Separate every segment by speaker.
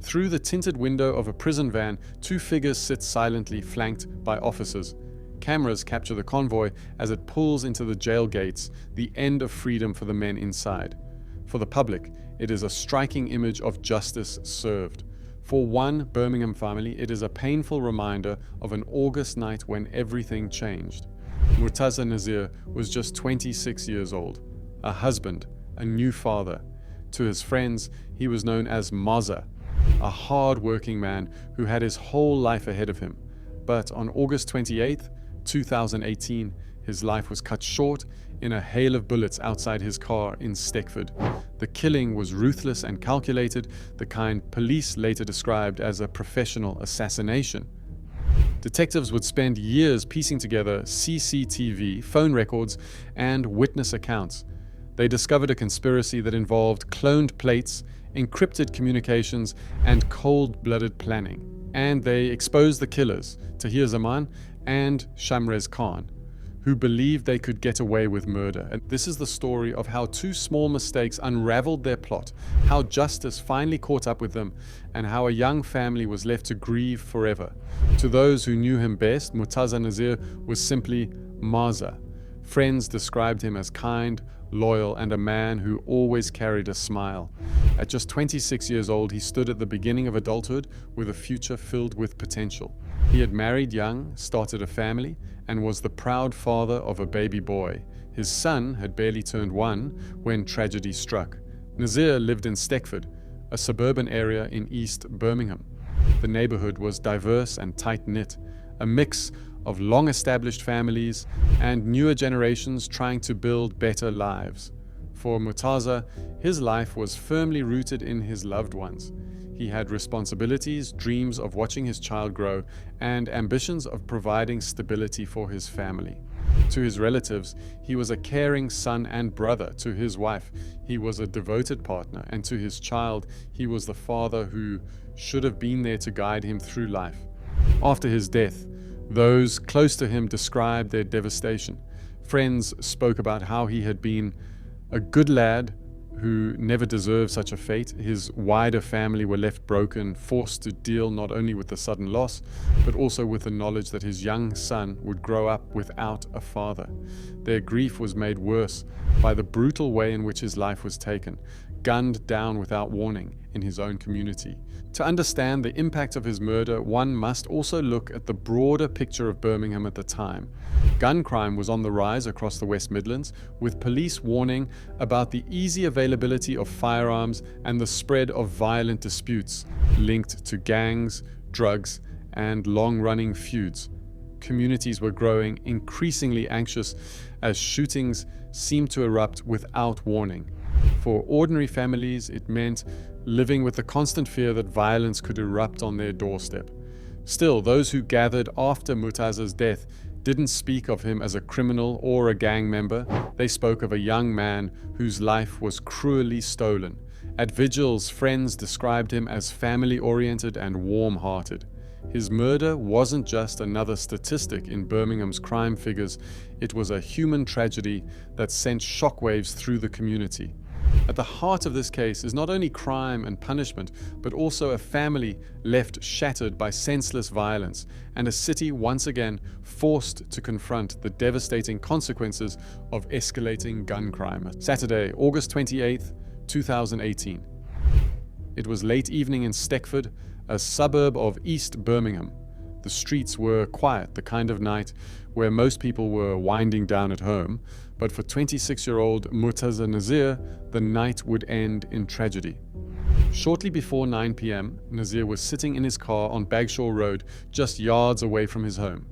Speaker 1: Through the tinted window of a prison van, two figures sit silently, flanked by officers. Cameras capture the convoy as it pulls into the jail gates, the end of freedom for the men inside. For the public, it is a striking image of justice served. For one Birmingham family, it is a painful reminder of an August night when everything changed. Murtaza Nazir was just 26 years old, a husband, a new father. To his friends, he was known as Maza, a hard-working man who had his whole life ahead of him. But on August 28, 2018, his life was cut short in a hail of bullets outside his car in Stechford. The killing was ruthless and calculated, the kind police later described as a professional assassination. Detectives would spend years piecing together CCTV, phone records, and witness accounts. They discovered a conspiracy that involved cloned plates, encrypted communications, and cold-blooded planning. And they exposed the killers, Tahir Zaman and Shamrez Khan, who believed they could get away with murder. And this is the story of how two small mistakes unraveled their plot, how justice finally caught up with them, and how a young family was left to grieve forever. To those who knew him best, Murtaza Nazir was simply Maza. Friends described him as kind, loyal, and a man who always carried a smile. At just 26 years old, he stood at the beginning of adulthood with a future filled with potential. He had married young, started a family, and was the proud father of a baby boy. His son had barely turned 1 when tragedy struck. Nazir lived in Stechford, a suburban area in East Birmingham. The neighborhood was diverse and tight-knit, a mix of long-established families and newer generations trying to build better lives. For Murtaza, his life was firmly rooted in his loved ones. He had responsibilities, dreams of watching his child grow, and ambitions of providing stability for his family. To his relatives, he was a caring son and brother. To his wife, he was a devoted partner. And to his child, he was the father who should have been there to guide him through life. After his death, those close to him described their devastation. Friends spoke about how he had been a good lad who never deserved such a fate. His wider family were left broken, forced to deal not only with the sudden loss, but also with the knowledge that his young son would grow up without a father. Their grief was made worse by the brutal way in which his life was taken, gunned down without warning in his own community. To understand the impact of his murder, one must also look at the broader picture of Birmingham at the time. Gun crime was on the rise across the West Midlands, with police warning about the easy availability of firearms and the spread of violent disputes linked to gangs, drugs, and long-running feuds. Communities were growing increasingly anxious as shootings seemed to erupt without warning. For ordinary families, it meant living with the constant fear that violence could erupt on their doorstep. Still, those who gathered after Murtaza's death didn't speak of him as a criminal or a gang member. They spoke of a young man whose life was cruelly stolen. At vigils, friends described him as family-oriented and warm-hearted. His murder wasn't just another statistic in Birmingham's crime figures, it was a human tragedy that sent shockwaves through the community. At the heart of this case is not only crime and punishment, but also a family left shattered by senseless violence, and a city once again forced to confront the devastating consequences of escalating gun crime. Saturday, August 28, 2018. It was late evening in Stechford, a suburb of East Birmingham. The streets were quiet, the kind of night where most people were winding down at home, but for 26-year-old Murtaza Nazir, the night would end in tragedy. Shortly before 9 p.m., Nazir was sitting in his car on Bagshaw Road, just yards away from his home.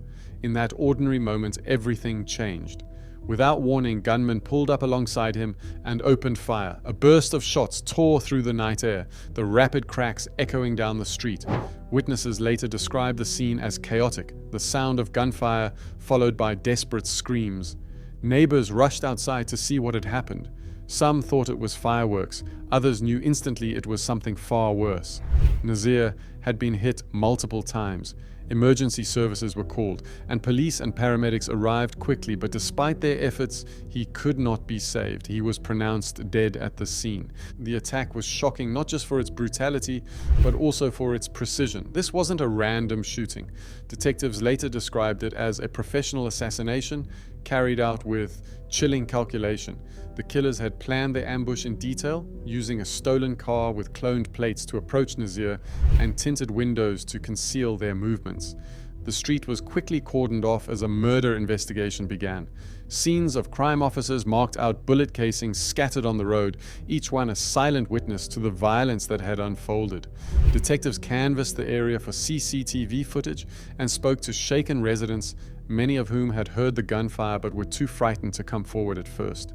Speaker 1: In that ordinary moment, everything changed. Without warning, gunmen pulled up alongside him and opened fire. A burst of shots tore through the night air, the rapid cracks echoing down the street. Witnesses later described the scene as chaotic, the sound of gunfire followed by desperate screams. Neighbors rushed outside to see what had happened. Some thought it was fireworks, others knew instantly it was something far worse. Nazir had been hit multiple times. Emergency services were called, and police and paramedics arrived quickly, but despite their efforts, he could not be saved. He was pronounced dead at the scene. The attack was shocking not just for its brutality, but also for its precision. This wasn't a random shooting. Detectives later described it as a professional assassination carried out with chilling calculation. The killers had planned their ambush in detail, using a stolen car with cloned plates to approach Nazir and tinted windows to conceal their movements. The street was quickly cordoned off as a murder investigation began. Scenes of crime officers marked out bullet casings scattered on the road, each one a silent witness to the violence that had unfolded. Detectives canvassed the area for CCTV footage and spoke to shaken residents, many of whom had heard the gunfire but were too frightened to come forward at first.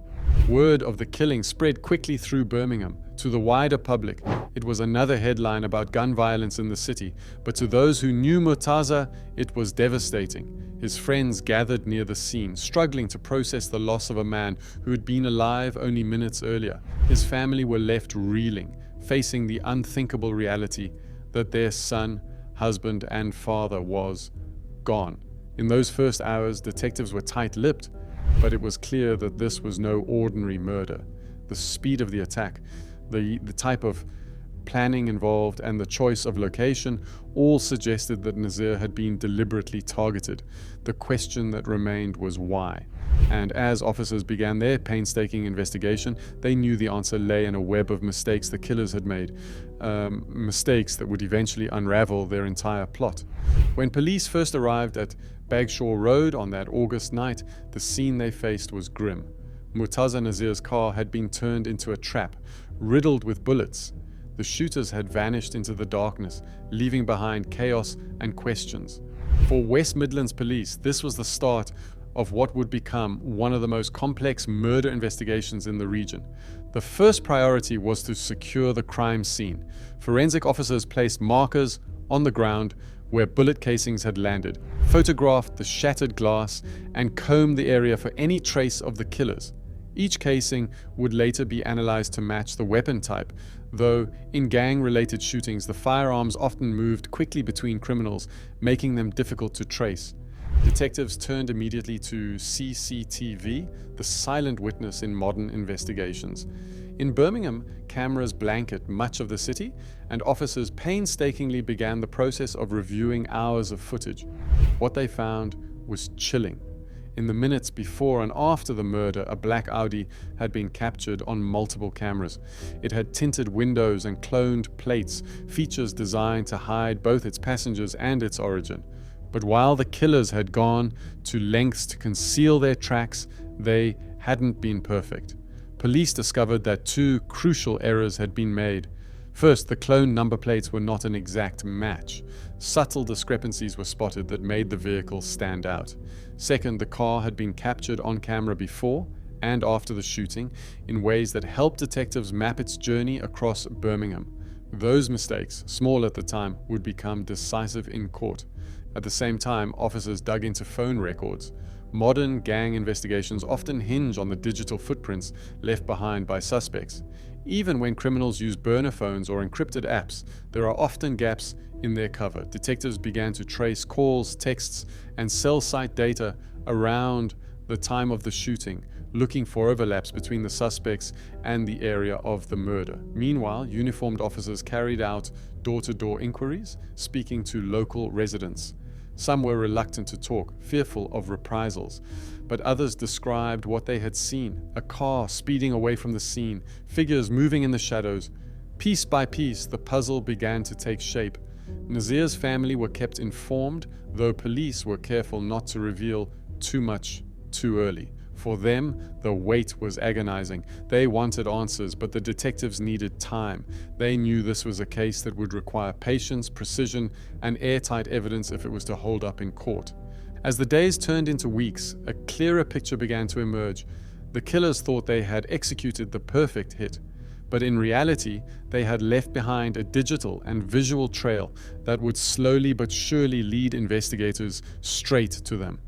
Speaker 1: Word of the killing spread quickly through Birmingham. To the wider public, it was another headline about gun violence in the city, but to those who knew Murtaza, it was devastating. His friends gathered near the scene, struggling to process the loss of a man who had been alive only minutes earlier. His family were left reeling, facing the unthinkable reality that their son, husband, and father was gone. In those first hours, detectives were tight-lipped, but it was clear that this was no ordinary murder. The speed of the attack, the type of planning involved, and the choice of location all suggested that Nazir had been deliberately targeted. The question that remained was why. And as officers began their painstaking investigation, they knew the answer lay in a web of mistakes the killers had made, mistakes that would eventually unravel their entire plot. When police first arrived at Bagshaw Road on that August night, the scene they faced was grim. Murtaza Nazir's car had been turned into a trap, riddled with bullets. The shooters had vanished into the darkness, leaving behind chaos and questions. For West Midlands Police, this was the start of what would become one of the most complex murder investigations in the region. The first priority was to secure the crime scene. Forensic officers placed markers on the ground where bullet casings had landed, photographed the shattered glass, and combed the area for any trace of the killers. Each casing would later be analyzed to match the weapon type, though in gang-related shootings the firearms often moved quickly between criminals, making them difficult to trace. Detectives turned immediately to CCTV, the silent witness in modern investigations. In Birmingham, cameras blanket much of the city, and officers painstakingly began the process of reviewing hours of footage. What they found was chilling. In the minutes before and after the murder, a black Audi had been captured on multiple cameras. It had tinted windows and cloned plates, features designed to hide both its passengers and its origin. But while the killers had gone to lengths to conceal their tracks, they hadn't been perfect. Police discovered that two crucial errors had been made. First, the cloned number plates were not an exact match. Subtle discrepancies were spotted that made the vehicle stand out. Second, the car had been captured on camera before and after the shooting in ways that helped detectives map its journey across Birmingham. Those mistakes, small at the time, would become decisive in court. At the same time, officers dug into phone records. Modern gang investigations often hinge on the digital footprints left behind by suspects. Even when criminals use burner phones or encrypted apps, there are often gaps in their cover. Detectives began to trace calls, texts, and cell site data around the time of the shooting, looking for overlaps between the suspects and the area of the murder. Meanwhile, uniformed officers carried out door-to-door inquiries, speaking to local residents. Some were reluctant to talk, fearful of reprisals, but others described what they had seen: a car speeding away from the scene, figures moving in the shadows. Piece by piece, the puzzle began to take shape. Nazir's family were kept informed, though police were careful not to reveal too much too early. For them, the wait was agonizing. They wanted answers, but the detectives needed time. They knew this was a case that would require patience, precision, and airtight evidence if it was to hold up in court. As the days turned into weeks, a clearer picture began to emerge. The killers thought they had executed the perfect hit, but in reality, they had left behind a digital and visual trail that would slowly but surely lead investigators straight to them.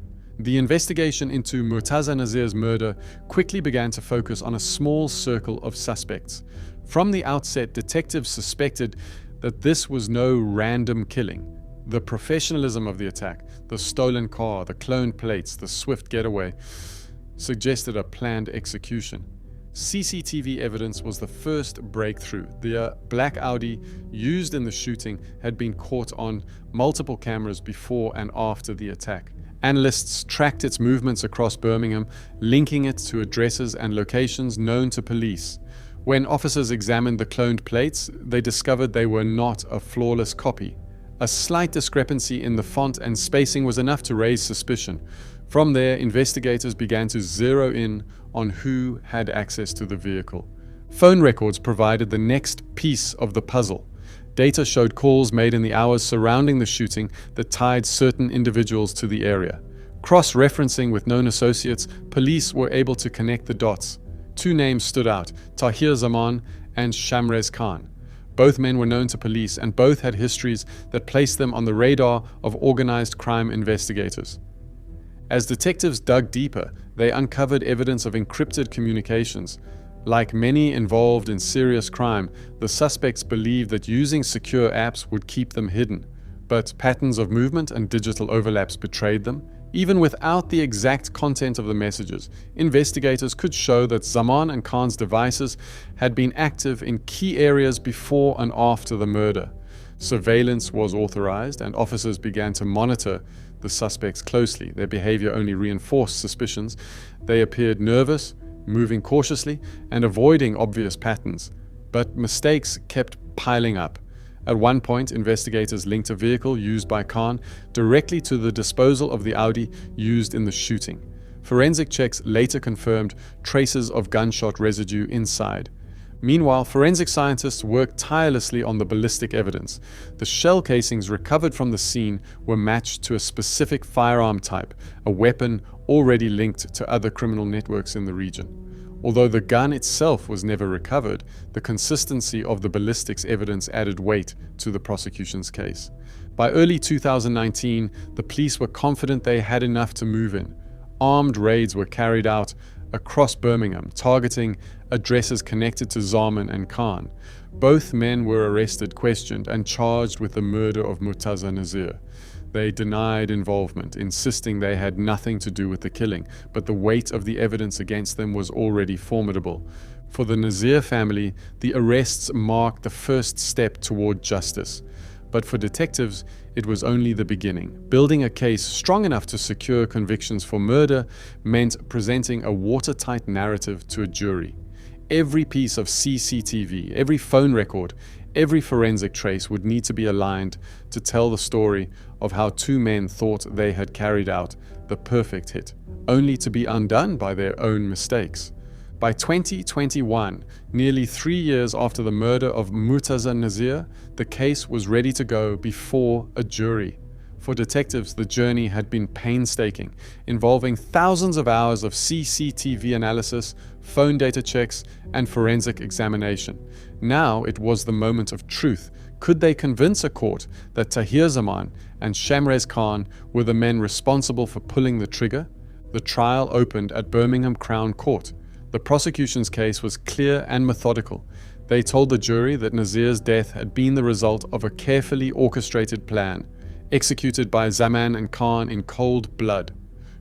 Speaker 1: The investigation into Murtaza Nazir's murder quickly began to focus on a small circle of suspects. From the outset, detectives suspected that this was no random killing. The professionalism of the attack, the stolen car, the cloned plates, the swift getaway, suggested a planned execution. CCTV evidence was the first breakthrough. The black Audi used in the shooting had been caught on multiple cameras before and after the attack. Analysts tracked its movements across Birmingham, linking it to addresses and locations known to police. When officers examined the cloned plates, they discovered they were not a flawless copy. A slight discrepancy in the font and spacing was enough to raise suspicion. From there, investigators began to zero in on who had access to the vehicle. Phone records provided the next piece of the puzzle. Data showed calls made in the hours surrounding the shooting that tied certain individuals to the area. Cross-referencing with known associates, police were able to connect the dots. Two names stood out, Tahir Zaman and Shamrez Khan. Both men were known to police and both had histories that placed them on the radar of organized crime investigators. As detectives dug deeper, they uncovered evidence of encrypted communications. Like many involved in serious crime, the suspects believed that using secure apps would keep them hidden. But patterns of movement and digital overlaps betrayed them. Even without the exact content of the messages, investigators could show that Zaman and Khan's devices had been active in key areas before and after the murder. Surveillance was authorized and officers began to monitor the suspects closely. Their behavior only reinforced suspicions. They appeared nervous, moving cautiously, and avoiding obvious patterns. But mistakes kept piling up. At one point, investigators linked a vehicle used by Khan directly to the disposal of the Audi used in the shooting. Forensic checks later confirmed traces of gunshot residue inside. Meanwhile, forensic scientists worked tirelessly on the ballistic evidence. The shell casings recovered from the scene were matched to a specific firearm type, a weapon already linked to other criminal networks in the region. Although the gun itself was never recovered, the consistency of the ballistics evidence added weight to the prosecution's case. By early 2019, the police were confident they had enough to move in. Armed raids were carried out across Birmingham, targeting addresses connected to Zaman and Khan. Both men were arrested, questioned, and charged with the murder of Murtaza Nazir. They denied involvement, insisting they had nothing to do with the killing, but the weight of the evidence against them was already formidable. For the Nazir family, the arrests marked the first step toward justice. But for detectives, it was only the beginning. Building a case strong enough to secure convictions for murder meant presenting a watertight narrative to a jury. Every piece of CCTV, every phone record, every forensic trace would need to be aligned to tell the story of how two men thought they had carried out the perfect hit, only to be undone by their own mistakes. By 2021, nearly 3 years after the murder of Murtaza Nazir, the case was ready to go before a jury. For detectives, the journey had been painstaking, involving thousands of hours of CCTV analysis, phone data checks, and forensic examination. Now it was the moment of truth. Could they convince a court that Tahir Zaman and Shamrez Khan were the men responsible for pulling the trigger? The trial opened at Birmingham Crown Court. The prosecution's case was clear and methodical. They told the jury that Nazir's death had been the result of a carefully orchestrated plan, executed by Zaman and Khan in cold blood.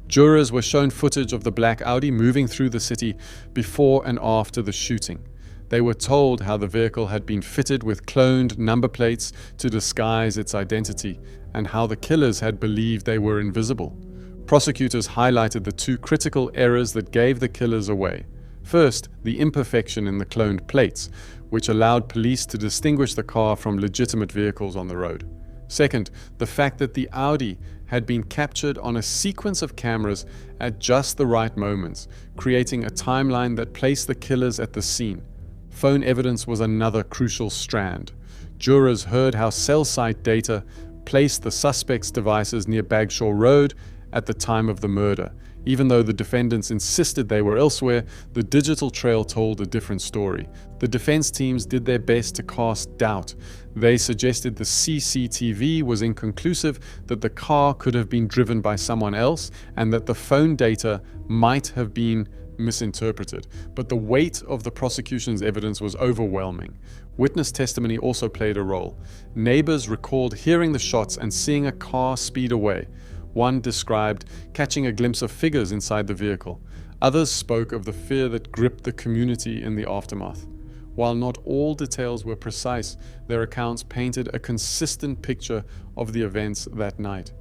Speaker 1: Jurors were shown footage of the black Audi moving through the city before and after the shooting. They were told how the vehicle had been fitted with cloned number plates to disguise its identity, and how the killers had believed they were invisible. Prosecutors highlighted the two critical errors that gave the killers away. First, the imperfection in the cloned plates, which allowed police to distinguish the car from legitimate vehicles on the road. Second, the fact that the Audi had been captured on a sequence of cameras at just the right moments, creating a timeline that placed the killers at the scene. Phone evidence was another crucial strand. Jurors heard how cell site data placed the suspect's devices near Bagshaw Road at the time of the murder. Even though the defendants insisted they were elsewhere, the digital trail told a different story. The defense teams did their best to cast doubt. They suggested the CCTV was inconclusive, that the car could have been driven by someone else, and that the phone data might have been misinterpreted, but the weight of the prosecution's evidence was overwhelming. Witness testimony also played a role. Neighbors recalled hearing the shots and seeing a car speed away. One described catching a glimpse of figures inside the vehicle. Others spoke of the fear that gripped the community in the aftermath. While not all details were precise, their accounts painted a consistent picture of the events that night.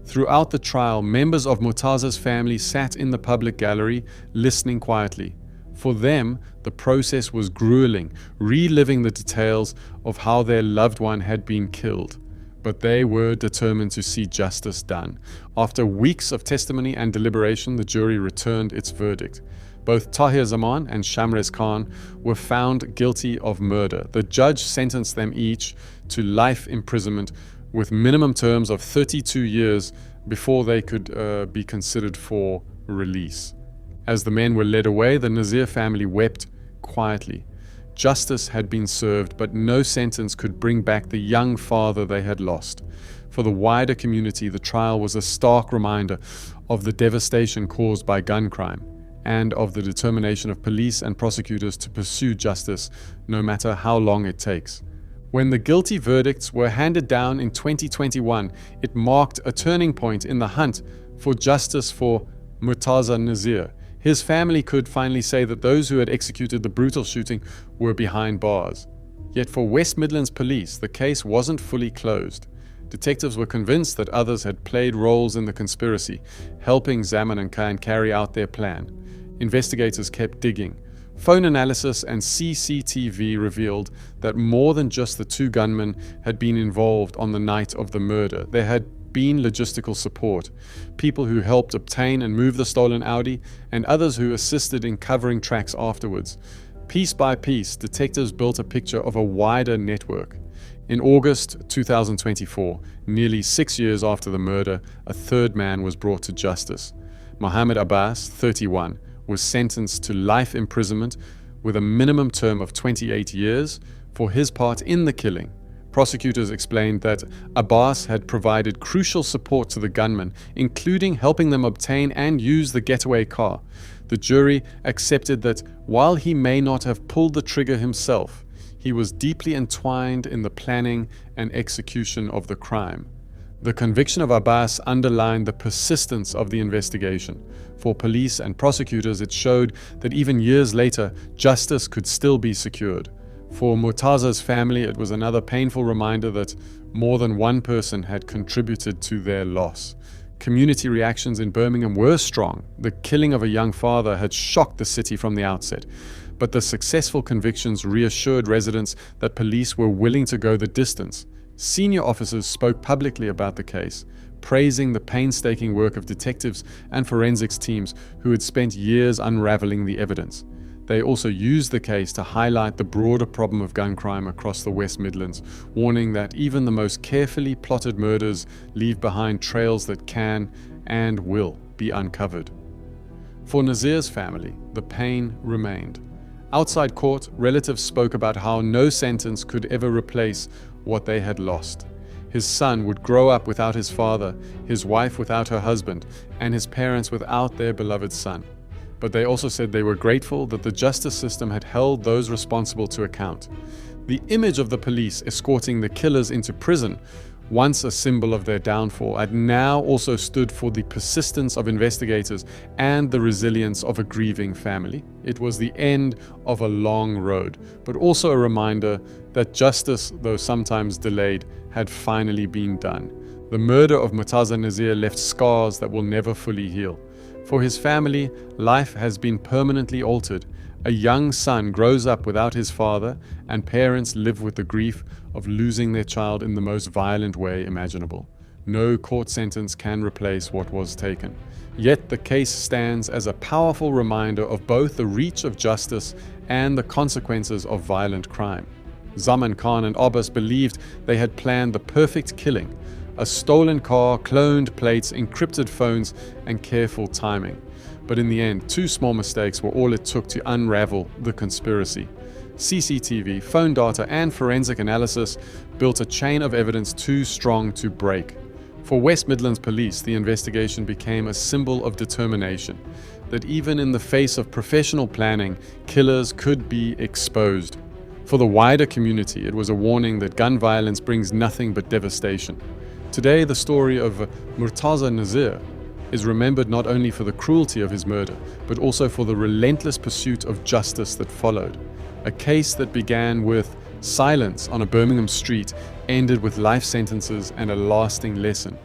Speaker 1: Throughout the trial, members of Murtaza's family sat in the public gallery, listening quietly. For them, the process was grueling, reliving the details of how their loved one had been killed. But they were determined to see justice done. After weeks of testimony and deliberation, the jury returned its verdict. Both Tahir Zaman and Shamrez Khan were found guilty of murder. The judge sentenced them each to life imprisonment with minimum terms of 32 years before they could be considered for release. As the men were led away, the Nazir family wept quietly. Justice had been served, but no sentence could bring back the young father they had lost. For the wider community, the trial was a stark reminder of the devastation caused by gun crime, and of the determination of police and prosecutors to pursue justice, no matter how long it takes. When the guilty verdicts were handed down in 2021, it marked a turning point in the hunt for justice for Murtaza Nazir. His family could finally say that those who had executed the brutal shooting were behind bars. Yet for West Midlands Police, the case wasn't fully closed. Detectives were convinced that others had played roles in the conspiracy, helping Zaman and Khan carry out their plan. Investigators kept digging. Phone analysis and CCTV revealed that more than just the two gunmen had been involved on the night of the murder. There had been logistical support, people who helped obtain and move the stolen Audi, and others who assisted in covering tracks afterwards. Piece by piece, detectives built a picture of a wider network. In August 2024, nearly 6 years after the murder, a third man was brought to justice. Mohammed Abbas, 31, was sentenced to life imprisonment with a minimum term of 28 years for his part in the killing. Prosecutors explained that Abbas had provided crucial support to the gunmen, including helping them obtain and use the getaway car. The jury accepted that while he may not have pulled the trigger himself, he was deeply entwined in the planning and execution of the crime. The conviction of Abbas underlined the persistence of the investigation. For police and prosecutors, it showed that even years later, justice could still be secured. For Murtaza's family, it was another painful reminder that more than one person had contributed to their loss. Community reactions in Birmingham were strong. The killing of a young father had shocked the city from the outset. But the successful convictions reassured residents that police were willing to go the distance. Senior officers spoke publicly about the case, praising the painstaking work of detectives and forensics teams who had spent years unraveling the evidence. They also used the case to highlight the broader problem of gun crime across the West Midlands, warning that even the most carefully plotted murders leave behind trails that can and will be uncovered. For Nazir's family, the pain remained. Outside court, relatives spoke about how no sentence could ever replace what they had lost. His son would grow up without his father, his wife without her husband, and his parents without their beloved son. But they also said they were grateful that the justice system had held those responsible to account. The image of the police escorting the killers into prison, once a symbol of their downfall, had now also stood for the persistence of investigators and the resilience of a grieving family. It was the end of a long road, but also a reminder that justice, though sometimes delayed, had finally been done. The murder of Murtaza Nazir left scars that will never fully heal. For his family, life has been permanently altered. A young son grows up without his father, and parents live with the grief of losing their child in the most violent way imaginable. No court sentence can replace what was taken. Yet the case stands as a powerful reminder of both the reach of justice and the consequences of violent crime. Zaman Khan and Abbas believed they had planned the perfect killing. A stolen car, cloned plates, encrypted phones, and careful timing. But in the end, two small mistakes were all it took to unravel the conspiracy. CCTV, phone data, and forensic analysis built a chain of evidence too strong to break. For West Midlands Police, the investigation became a symbol of determination. that even in the face of professional planning, killers could be exposed. For the wider community, it was a warning that gun violence brings nothing but devastation. Today, the story of Murtaza Nazir is remembered not only for the cruelty of his murder, but also for the relentless pursuit of justice that followed. A case that began with silence on a Birmingham street ended with life sentences and a lasting lesson.